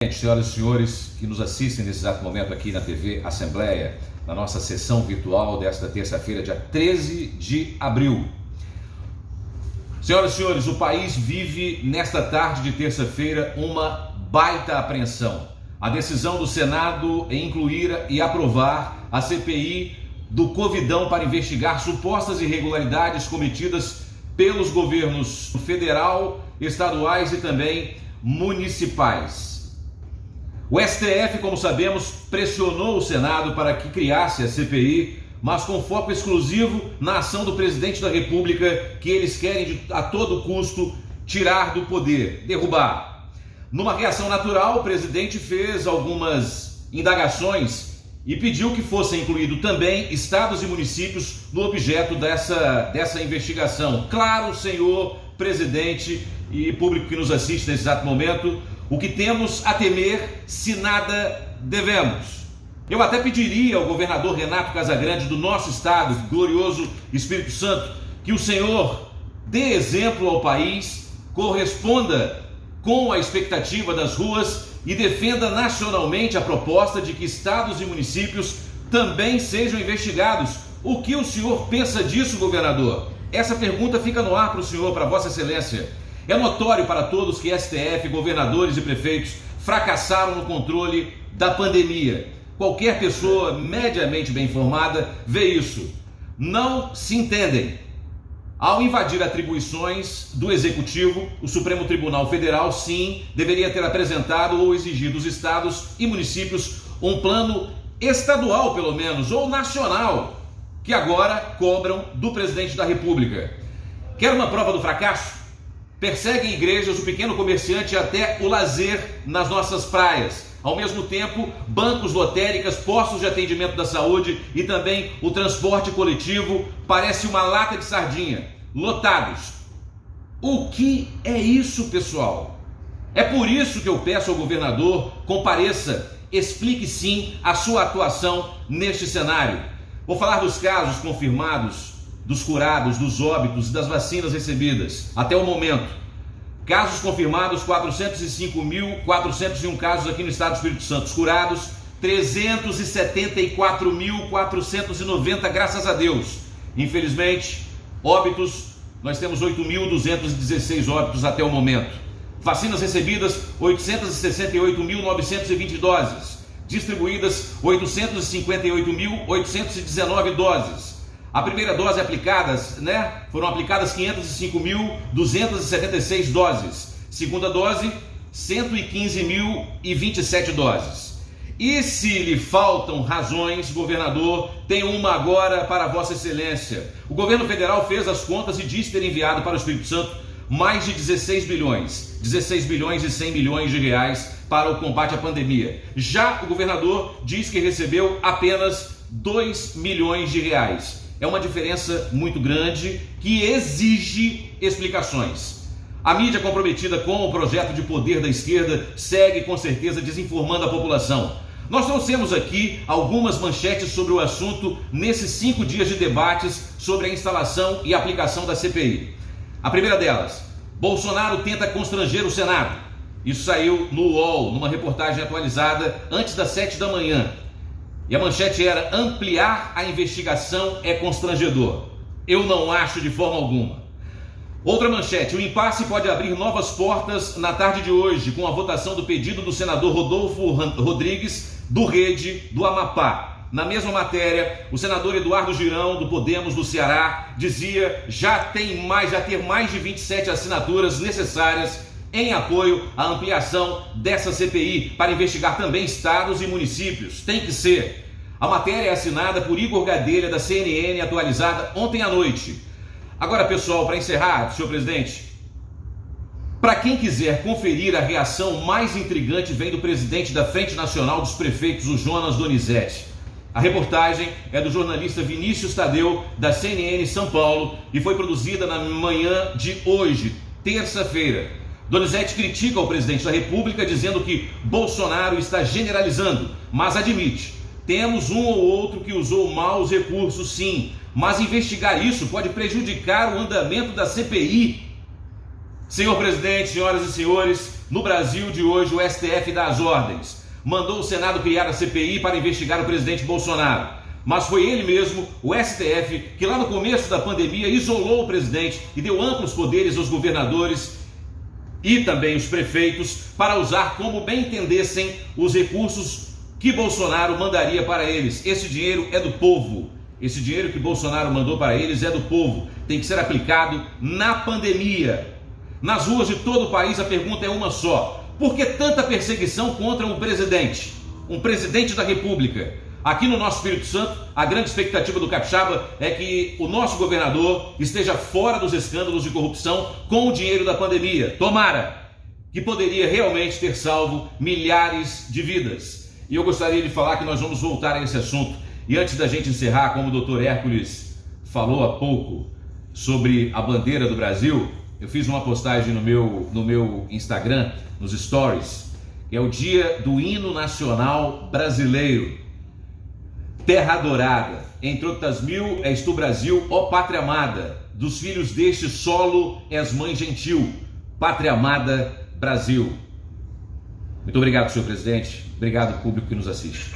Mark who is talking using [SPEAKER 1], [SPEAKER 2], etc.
[SPEAKER 1] Senhoras e senhores que nos assistem nesse exato momento aqui na TV Assembleia, na nossa sessão virtual desta terça-feira, dia 13 de abril. Senhoras e senhores, o país vive nesta tarde de terça-feira uma baita apreensão. A decisão do Senado em incluir e aprovar a CPI do Covidão para investigar supostas irregularidades cometidas pelos governos federal, estaduais e também municipais. O STF, como sabemos, pressionou o Senado para que criasse a CPI, mas com foco exclusivo na ação do presidente da República, que eles querem a todo custo tirar do poder, derrubar. Numa reação natural, o presidente fez algumas indagações e pediu que fossem incluídos também estados e municípios no objeto dessa investigação. Claro, senhor presidente e público que nos assiste nesse exato momento, o que temos a temer se nada devemos. Eu até pediria ao governador Renato Casagrande do nosso estado, glorioso Espírito Santo, que o senhor dê exemplo ao país, corresponda com a expectativa das ruas e defenda nacionalmente a proposta de que estados e municípios também sejam investigados. O que o senhor pensa disso, governador? Essa pergunta fica no ar para o senhor, para Vossa Excelência. É notório para todos que STF, governadores e prefeitos fracassaram no controle da pandemia. Qualquer pessoa mediamente bem informada vê isso. Não se entendem. Ao invadir atribuições do Executivo, o Supremo Tribunal Federal, sim, deveria ter apresentado ou exigido dos estados e municípios um plano estadual, pelo menos, ou nacional, que agora cobram do presidente da República. Quer uma prova do fracasso? Perseguem igrejas, o pequeno comerciante e até o lazer nas nossas praias. Ao mesmo tempo, bancos, lotéricas, postos de atendimento da saúde e também o transporte coletivo parece uma lata de sardinha, lotados. O que é isso, pessoal? É por isso que eu peço ao governador, compareça, explique sim a sua atuação neste cenário. Vou falar dos casos confirmados, dos curados, dos óbitos e das vacinas recebidas até o momento. Casos confirmados, 405.401 casos aqui no estado do Espírito Santo. Curados, 374.490, graças a Deus. Infelizmente, óbitos, nós temos 8.216 óbitos até o momento. Vacinas recebidas, 868.920 doses. Distribuídas, 858.819 doses. A primeira dose aplicadas, foram aplicadas 505.276 doses. Segunda dose, 115.027 doses. E se lhe faltam razões, governador, tem uma agora para Vossa Excelência. O governo federal fez as contas e disse ter enviado para o Espírito Santo mais de 16 bilhões e 100 milhões de reais para o combate à pandemia. Já o governador diz que recebeu apenas 2 milhões de reais. É uma diferença muito grande que exige explicações. A mídia comprometida com o projeto de poder da esquerda segue com certeza desinformando a população. Nós trouxemos aqui algumas manchetes sobre o assunto nesses 5 dias de debates sobre a instalação e aplicação da CPI. A primeira delas, Bolsonaro tenta constranger o Senado. Isso saiu no UOL, numa reportagem atualizada antes das 7 da manhã. E a manchete era: ampliar a investigação é constrangedor. Eu não acho de forma alguma. Outra manchete: o impasse pode abrir novas portas na tarde de hoje, com a votação do pedido do senador Rodolfo Rodrigues, do Rede do Amapá. Na mesma matéria, o senador Eduardo Girão, do Podemos do Ceará, dizia já ter mais de 27 assinaturas necessárias em apoio à ampliação dessa CPI para investigar também estados e municípios. Tem que ser. A matéria é assinada por Igor Gadelha, da CNN, atualizada ontem à noite. Agora, pessoal, para encerrar, senhor presidente, para quem quiser conferir, a reação mais intrigante vem do presidente da Frente Nacional dos Prefeitos, o Jonas Donizete. A reportagem é do jornalista Vinícius Tadeu, da CNN São Paulo, e foi produzida na manhã de hoje, terça-feira. Donizete critica o presidente da República, dizendo que Bolsonaro está generalizando, mas admite: temos um ou outro que usou mal os recursos, sim, mas investigar isso pode prejudicar o andamento da CPI. Senhor presidente, senhoras e senhores, no Brasil de hoje o STF dá as ordens. Mandou o Senado criar a CPI para investigar o presidente Bolsonaro. Mas foi ele mesmo, o STF, que lá no começo da pandemia isolou o presidente e deu amplos poderes aos governadores e também os prefeitos para usar como bem entendessem os recursos que Bolsonaro mandaria para eles. Esse dinheiro é do povo. Esse dinheiro que Bolsonaro mandou para eles é do povo. Tem que ser aplicado na pandemia. Nas ruas de todo o país a pergunta é uma só: por que tanta perseguição contra um presidente da República? Aqui no nosso Espírito Santo, a grande expectativa do capixaba é que o nosso governador esteja fora dos escândalos de corrupção com o dinheiro da pandemia. Tomara, que poderia realmente ter salvo milhares de vidas. E eu gostaria de falar que nós vamos voltar a esse assunto. E antes da gente encerrar, como o Dr. Hércules falou há pouco sobre a bandeira do Brasil, eu fiz uma postagem no meu Instagram, nos stories, que é o dia do hino nacional brasileiro. Terra adorada, entre outras mil, és tu Brasil, ó pátria amada, dos filhos deste solo és mãe gentil, pátria amada Brasil. Muito obrigado, senhor presidente, obrigado público que nos assiste.